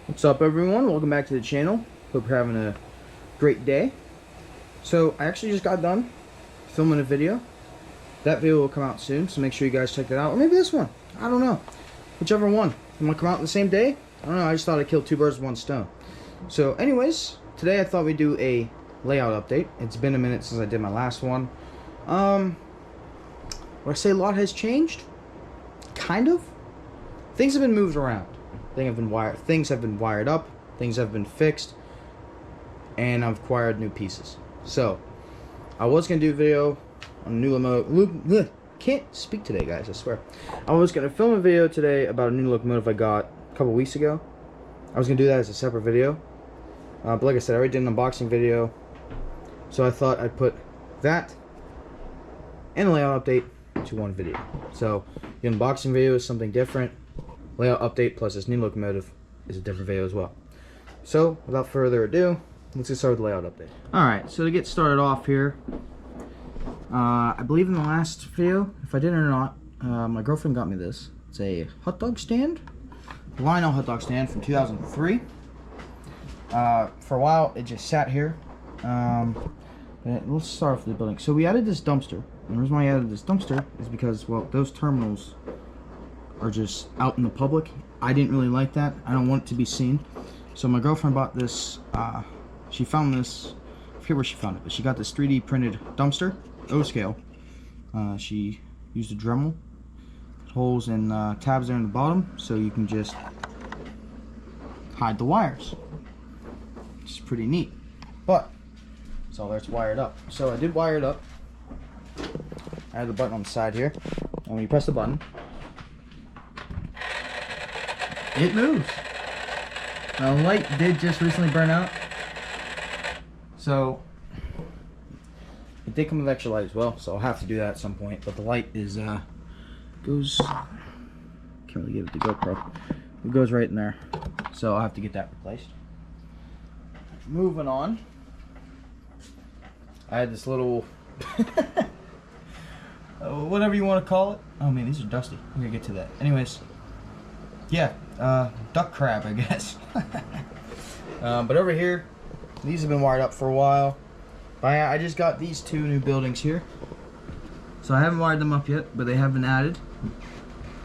What's up, everyone? Welcome back to the channel. Hope you're having a great day. So I actually just got done filming a video. That video will come out soon, so make sure you guys check that out. Or maybe this one. I don't know. Whichever one. It might come out the same day. I don't know. I just thought I'd kill two birds with one stone. So anyways, today I thought we'd do a layout update. It's been a minute since I did my last one. Would I say a lot has changed? Kind of. Things have been moved around. Things have been wired up. Things have been fixed. And I've acquired new pieces. So, I was going to do a video on a new locomotive. Can't speak today, guys, I swear. I was going to film a video today about a new locomotive I got a couple weeks ago. I was going to do that as a separate video. But like I said, I already did an unboxing video. So I thought I'd put that and a layout update to one video. So, the unboxing video is something different. Layout update plus this new locomotive is a different video as well. So, without further ado, let's get started with the layout update. Alright, so to get started off here, I believe in the last video, if I didn't or not, my girlfriend got me this. It's a hot dog stand, Lionel hot dog stand from 2003. For a while, it just sat here. Let's start off with the building. So we added this dumpster. And the reason why I added this dumpster is because, well, those terminals are just out in the public. I didn't really like that. I don't want it to be seen. So my girlfriend bought this. She found this. I forget where she found it, but she got this 3D printed dumpster, O-scale. She used a Dremel, holes and tabs there in the bottom, so you can just hide the wires. It's pretty neat. But that's all that's wired up. So I did wire it up. I have the button on the side here, and when you press the button, it moves. The light did just recently burn out, so it did come with extra light as well, so I'll have to do that at some point. But the light is goes, can't really give it the GoPro, it goes right in there, so I'll have to get that replaced. Moving on, I had this little whatever you want to call it. Oh man, these are dusty. We're gonna get to that. Anyways, yeah, duck crab, I guess. But over here, these have been wired up for a while. I just got these two new buildings here, so I haven't wired them up yet, but they have been added.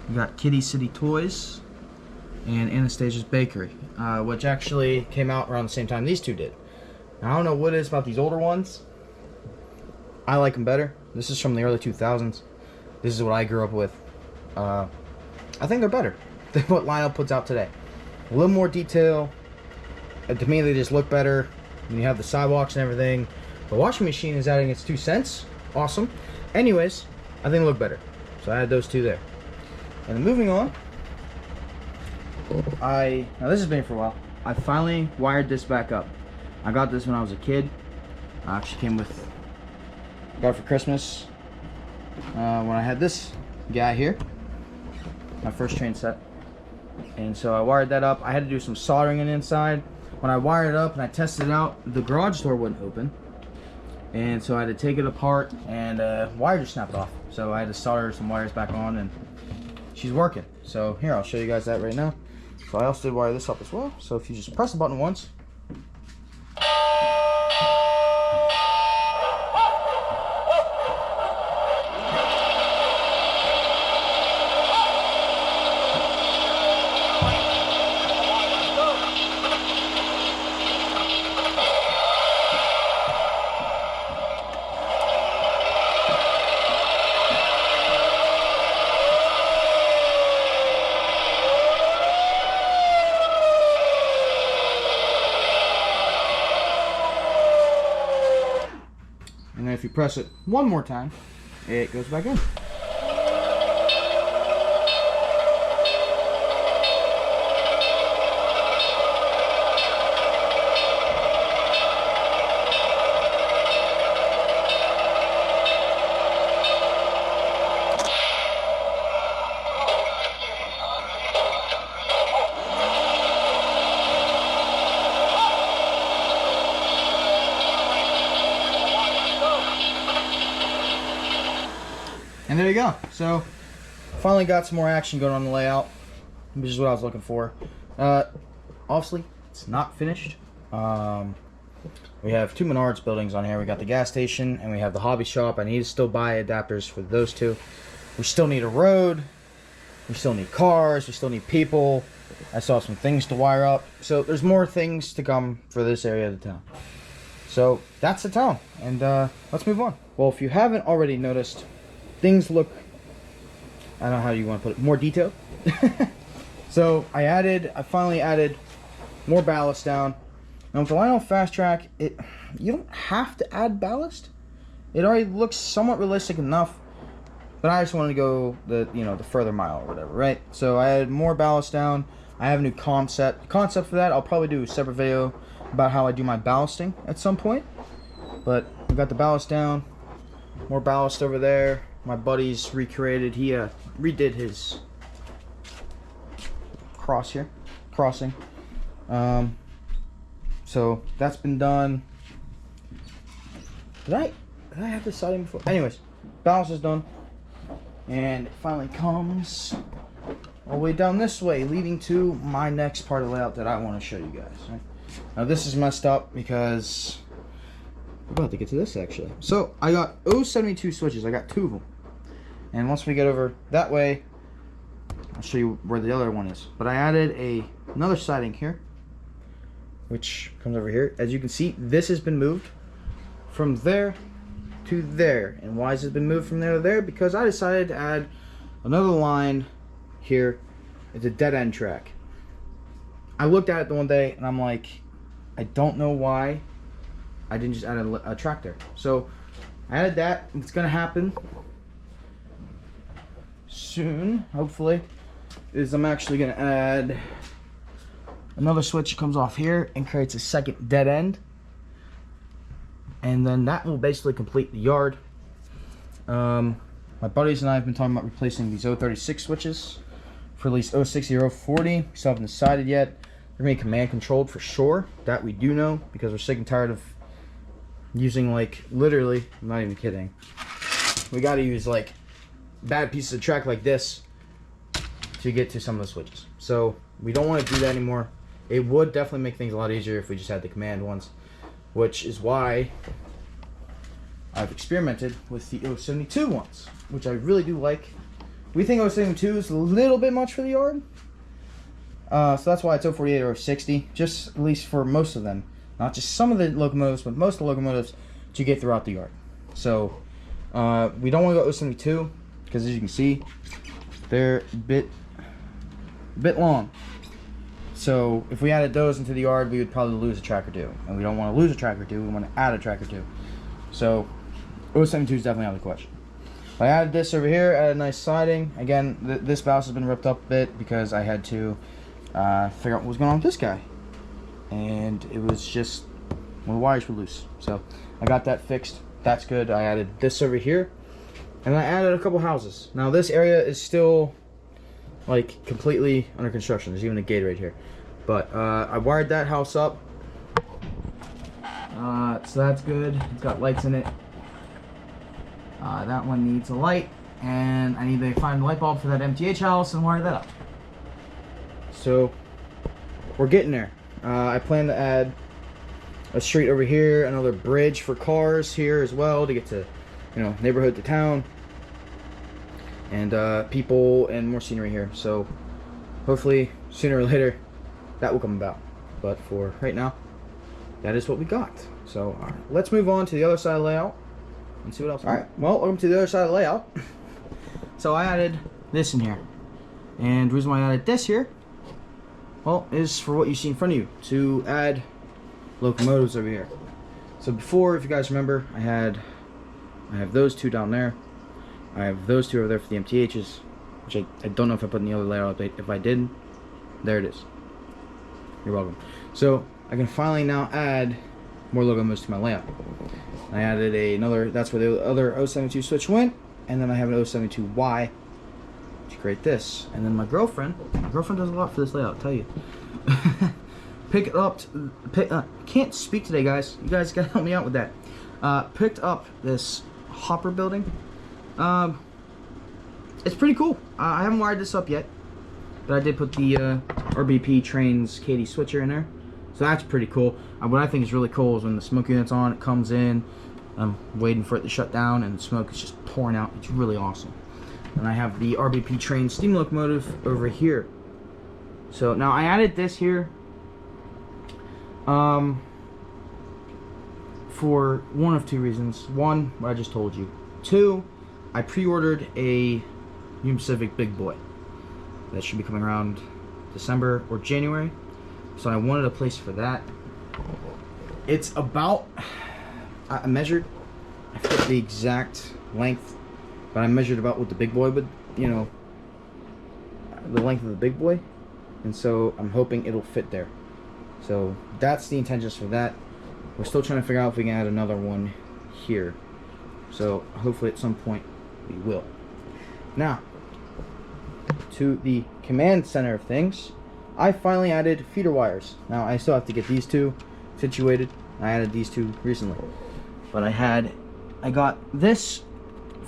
We got Kitty City Toys and Anastasia's Bakery, which actually came out around the same time these two did. Now, I don't know what it is about these older ones. I like them better. This is from the early 2000s. This is what I grew up with. I think they're better than what Lionel puts out today. A little more detail. To me, they just look better. And you have the sidewalks and everything. The washing machine is adding its 2 cents. Awesome. Anyways, I think they look better. So I had those two there. And then moving on, now this has been for a while. I finally wired this back up. I got this when I was a kid. Actually came with, got it for Christmas when I had this guy here, my first train set. And so I wired that up. I had to do some soldering on the inside. When I wired it up and I tested it out, the garage door wouldn't open, and so I had to take it apart, and wire just snapped off. So I had to solder some wires back on, and she's working. So here, I'll show you guys that right now. So I also did wire this up as well. So if you just press the button once, and then if you press it one more time, it goes back in. And there you go. So finally got some more action going on the layout, which is what I was looking for. obviously, it's not finished. We have 2 Menards buildings on here. We got the gas station and we have the hobby shop. I need to still buy adapters for those 2. We still need a road. We still need cars. We still need people. I still have some things to wire up. So there's more things to come for this area of the town. So that's the town. And let's move on. Well, if you haven't already noticed, things look, I don't know how you want to put it, more detailed. So I finally added more ballast down. Now with the Lionel Fast Track, you don't have to add ballast. It already looks somewhat realistic enough, but I just wanted to go the further mile or whatever, right? So I added more ballast down. I have a new concept for that. I'll probably do a separate video about how I do my ballasting at some point. But we got the ballast down, more ballast over there. My buddy's recreated. He redid his crossing. So that's been done. Did I have this siding before? Anyways, ballast is done. And it finally comes all the way down this way, leading to my next part of the layout that I want to show you guys. Right? Now this is messed up because we're about to get to this actually. So I got 072 switches. I got 2 of them. And once we get over that way, I'll show you where the other one is. But I added another siding here, which comes over here. As you can see, this has been moved from there to there. And why has it been moved from there to there? Because I decided to add another line here. It's a dead end track. I looked at it the one day and I'm like, I don't know why I didn't just add a track there. So I added that. It's gonna happen soon, hopefully. I'm actually gonna add another switch that comes off here and creates a second dead end, and then that will basically complete the yard. My buddies and I have been talking about replacing these 036 switches for at least 060 or 040. We still haven't decided yet. They're gonna be command controlled for sure. That we do know, because we're sick and tired of using, like, literally, I'm not even kidding, we gotta use like bad pieces of track like this to get to some of the switches. So we don't want to do that anymore. It would definitely make things a lot easier if we just had the command ones, which is why I've experimented with the 072 ones, which I really do like. We think 072 is a little bit much for the yard, so that's why it's 048 or 060, just at least for most of them. Not just some of the locomotives, but most of the locomotives to get throughout the yard. So we don't want to go 072 because, as you can see, they're a bit long. So if we added those into the yard, we would probably lose a track or 2, and we don't want to lose a track or 2. We want to add a track or 2. So 072 is definitely out of the question. I added this over here, added a nice siding. Again, this ballast has been ripped up a bit because I had to figure out what was going on with this guy, and it was just one of the wires were loose. So I got that fixed. That's good. I added this over here, and I added a couple houses. Now this area is still like completely under construction. There's even a gate right here, but I wired that house up, so that's good. It's got lights in it. That one needs a light, and I need to find a light bulb for that MTH house and wire that up. So we're getting there. I plan to add a street over here, another bridge for cars here as well to get to, you know, neighborhood to town, and people and more scenery here. So hopefully sooner or later that will come about. But for right now, that is what we got. So let's move on to the other side of the layout and see what else. Alright, well, welcome to the other side of the layout. So I added this in here, and the reason why I added this here, well, is for what you see in front of you, to add locomotives over here. So before, if you guys remember, I have those two down there. I have those two over there for the MTHs, which I don't know if I put in the other layout update. If I did, there it is. You're welcome. So I can finally now add more locomotives to my layout. I added another, that's where the other 072 switch went, and then I have an 072Y to create this. And then my girlfriend does a lot for this layout, I'll tell you. Can't speak today, guys. You guys gotta help me out with that. Picked up this hopper building. It's pretty cool. I haven't wired this up yet, but I did put the RBP Trains Katie switcher in there. So that's pretty cool. What I think is really cool is when the smoke unit's on, it comes in, I'm waiting for it to shut down, and the smoke is just pouring out. It's really awesome. And I have the RBP Train steam locomotive over here. So now I added this here for one of two reasons. One, what I just told you. Two, I pre-ordered a Union Pacific Big Boy. That should be coming around December or January. So I wanted a place for that. It's about, I measured, I forget the exact length, but I measured about what the Big Boy would, you know, the length of the Big Boy. And so I'm hoping it'll fit there. So that's the intentions for that. We're still trying to figure out if we can add another one here. So hopefully at some point we will. Now, to the command center of things, I finally added feeder wires. Now I still have to get these two situated. I added these two recently. But I got this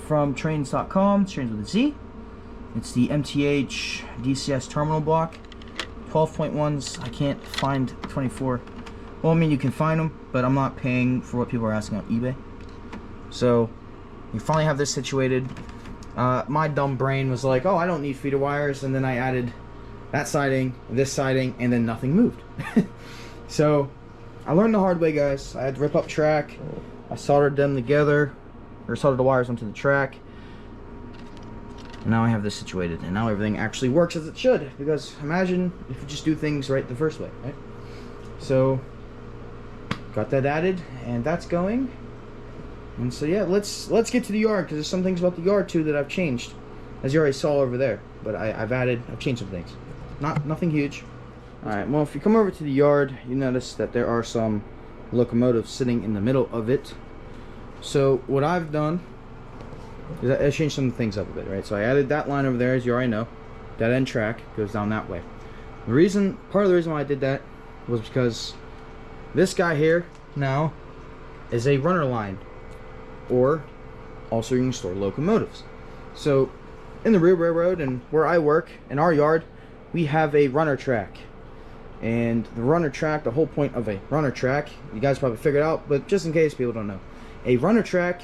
from trains.com, trains with a Z. It's the MTH DCS terminal block. 12.1s. I can't find 24. Well, I mean, you can find them, but I'm not paying for what people are asking on eBay. So, we finally have this situated. My dumb brain was like, oh, I don't need feeder wires, and then I added that siding, this siding, and then nothing moved. So, I learned the hard way, guys. I had to rip up track. I soldered them together, or soldered the wires onto the track. And now I have this situated, and now everything actually works as it should. Because imagine if you just do things right the first way, right? So, got that added, and that's going. And so yeah, let's get to the yard, because there's some things about the yard too that I've changed, as you already saw over there. But I've changed some things, nothing huge. All right, well, if you come over to the yard, you notice that there are some locomotives sitting in the middle of it. So what I've done is I changed some things up a bit, right? So I added that line over there, as you already know. That end track goes down that way. Part of the reason why I did that was because this guy here now is a runner line, or also you can store locomotives. So in the rear railroad and where I work, in our yard, we have a runner track. And the runner track, the whole point of a runner track, you guys probably figured out, but just in case people don't know, a runner track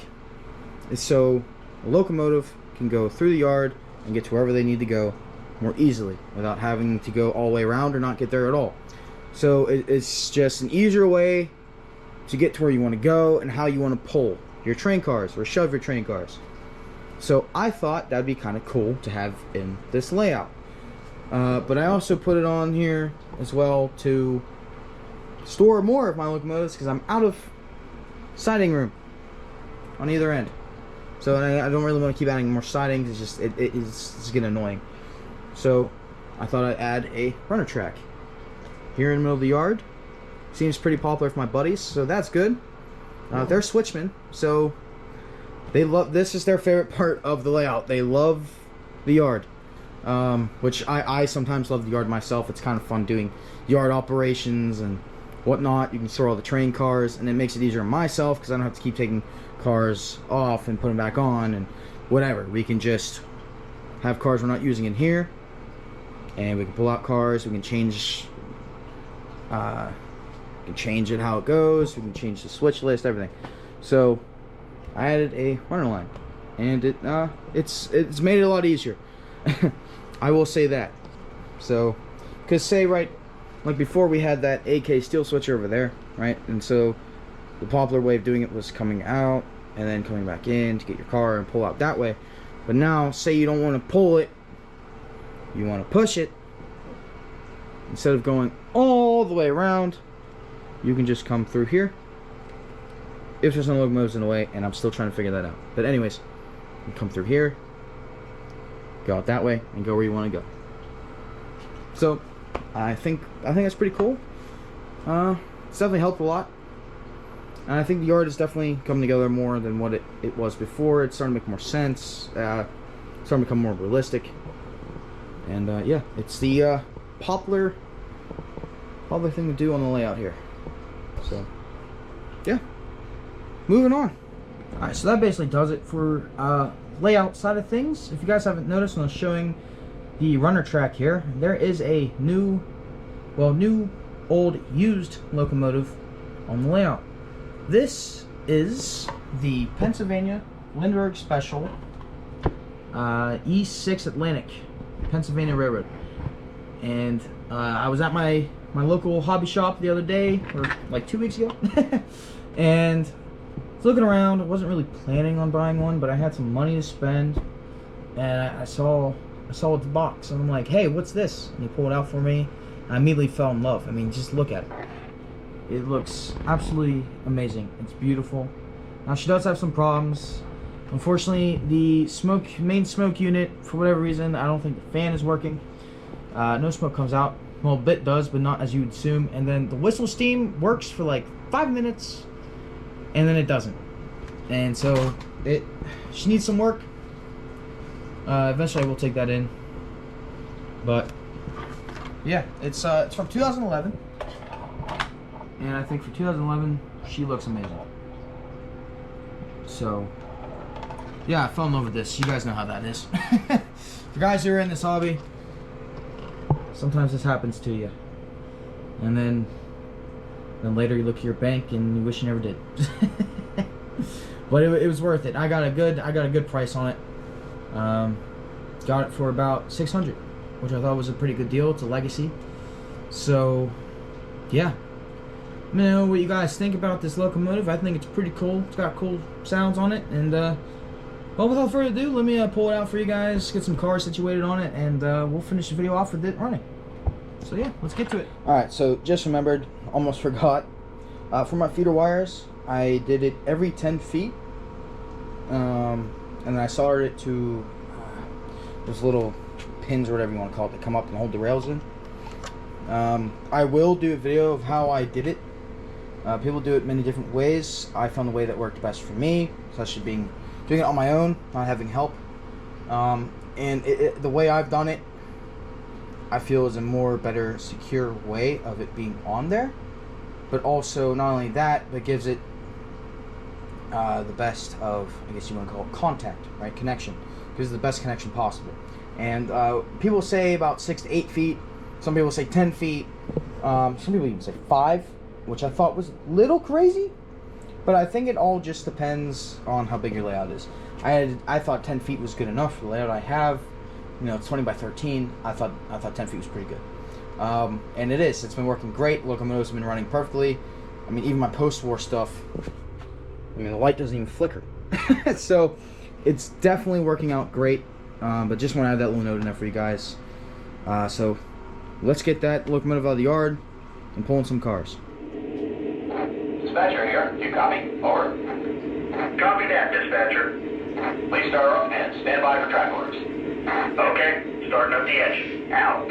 is so a locomotive can go through the yard and get to wherever they need to go more easily without having to go all the way around or not get there at all. So it's just an easier way to get to where you want to go and how you want to pull your train cars or shove your train cars. So I thought that'd be kind of cool to have in this layout. But I also put it on here as well to store more of my locomotives because I'm out of siding room on either end. So I don't really want to keep adding more sidings. It's just it's getting annoying. So I thought I'd add a runner track here in the middle of the yard. Seems pretty popular for my buddies, so that's good. They're switchmen, so they love this. Is their favorite part of the layout. They love the yard, which I sometimes love the yard myself. It's kind of fun doing yard operations and whatnot. You can store all the train cars, and it makes it easier on myself because I don't have to keep taking cars off and put them back on and whatever. We can just have cars we're not using in here, and we can pull out cars. We can change it how it goes. We can change the switch list, everything. So I added a runner line, and it's made it a lot easier. I will say that. So, because say right, like before we had that AK steel switcher over there, right? And so the popular way of doing it was coming out and then coming back in to get your car and pull out that way. But now, say you don't want to pull it, you want to push it. Instead of going all the way around, you can just come through here. If there's no locomotives in the way, and I'm still trying to figure that out. But anyways, you come through here, go out that way, and go where you want to go. So I think that's pretty cool. It's definitely helped a lot. And I think the yard is definitely coming together more than what it was before. It's starting to make more sense. It's starting to become more realistic. And yeah, it's the popular thing to do on the layout here. So yeah, moving on. Alright, so that basically does it for layout side of things. If you guys haven't noticed when I was showing the runner track here, there is a new well, new, old, used locomotive on the layout. This is the Pennsylvania Lindbergh Special E6 Atlantic, Pennsylvania Railroad. And I was at my local hobby shop the other day, or like 2 weeks ago, and I was looking around. I wasn't really planning on buying one, but I had some money to spend, and I saw the box, and I'm like, hey, what's this? And he pulled it out for me. I immediately fell in love. I mean, just look at it. It looks absolutely amazing. It's beautiful. Now, she does have some problems. Unfortunately, the main smoke unit, for whatever reason, I don't think the fan is working. No smoke comes out. Well, a bit does, but not as you would assume. And then the whistle steam works for like 5 minutes, and then it doesn't. And so she needs some work. Eventually, I will take that in. But yeah, it's from 2011, and I think for 2011 she looks amazing. So yeah, I fell in love with this. You guys know how that is. For guys who are in this hobby, sometimes this happens to you, and then later you look at your bank and you wish you never did. But it was worth it. I got a good price on it. Got it for about $600, which I thought was a pretty good deal. It's a legacy. So yeah, let me know what you guys think about this locomotive. I think it's pretty cool. It's got cool sounds on it, and well, without further ado, let me pull it out for you guys, get some cars situated on it, and we'll finish the video off with it running. So yeah, let's get to it. Alright, so just remembered, almost forgot. For my feeder wires, I did it every 10 feet. And then I soldered it to those little pins or whatever you want to call it that come up and hold the rails in. I will do a video of how I did it. People do it many different ways. I found the way that worked best for me, especially doing it on my own, not having help. And the way I've done it, I feel is a better, secure way of it being on there. But also, not only that, but gives it the best of, I guess you want to call it, contact, right? Connection. Gives it the best connection possible. And people say about 6 to 8 feet. Some people say 10 feet. Some people even say 5, which I thought was a little crazy. But I think it all just depends on how big your layout is. I thought 10 feet was good enough for the layout I have. You know, it's 20 by 13. I thought 10 feet was pretty good. And it is. It's been working great. Locomotives have been running perfectly. I mean, even my post-war stuff, I mean, the light doesn't even flicker. So it's definitely working out great. But just want to add that little note in there for you guys. So let's get that locomotive out of the yard and pull in some cars. Dispatcher here. You copy? Over. Copy that, dispatcher. Please start up and stand by for track orders. Okay. Starting up the edge. Out.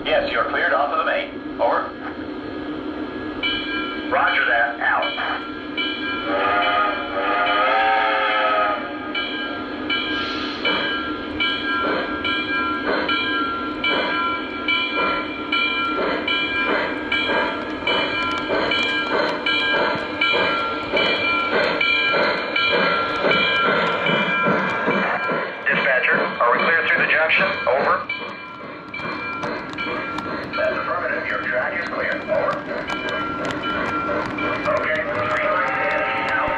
Yes, you're cleared off of the main. Over. Roger that. Out. Dispatcher, are we clear through the junction? Over. That's affirmative. Your track is clear. Over. Okay. Green light ahead. Out.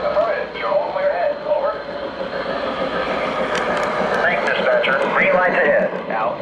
Affirmative. You're all clear ahead. Over. Thanks, dispatcher. Green lights ahead. Out.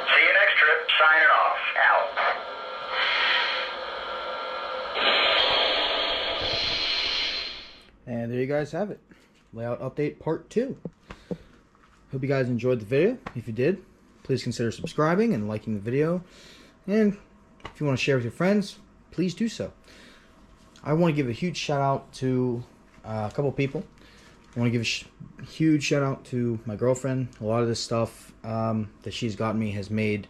See you next trip. Signing off. Out. And there you guys have it. Layout update part 2. Hope you guys enjoyed the video. If you did, please consider subscribing and liking the video. And if you want to share with your friends, please do so. I want to give a huge shout out to a couple people. I want to give a huge shout out to my girlfriend. A lot of this stuff that she's gotten me has made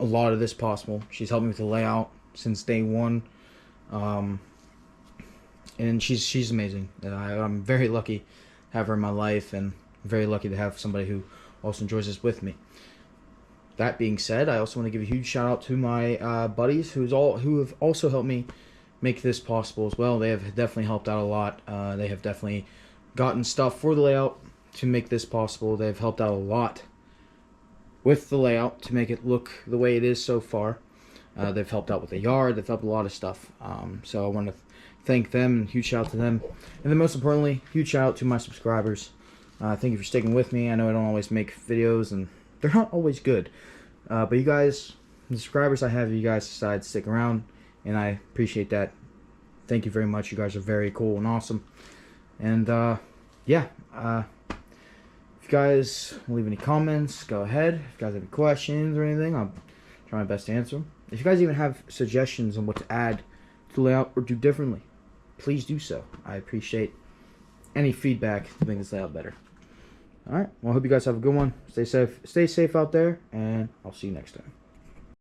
a lot of this possible. She's helped me with the layout since day one. And she's amazing. I'm very lucky to have her in my life, and very lucky to have somebody who also enjoys this with me. That being said, I also want to give a huge shout out to my buddies who have also helped me make this possible as well. They have definitely helped out a lot. They have definitely gotten stuff for the layout to make this possible. They've helped out a lot with the layout to make it look the way it is so far. They've helped out with the yard. They've helped a lot of stuff. So I want to thank them, and huge shout out to them. And then most importantly, huge shout out to my subscribers. Thank you for sticking with me. I know I don't always make videos, and they're not always good. But you guys, the subscribers I have, you guys decide to stick around, and I appreciate that. Thank you very much. You guys are very cool and awesome. And yeah, if you guys leave any comments, go ahead. If you guys have any questions or anything, I'll try my best to answer them. If you guys even have suggestions on what to add to the layout or do differently, please do so. I appreciate any feedback to make this layout better. Alright, well, I hope you guys have a good one. Stay safe out there, and I'll see you next time.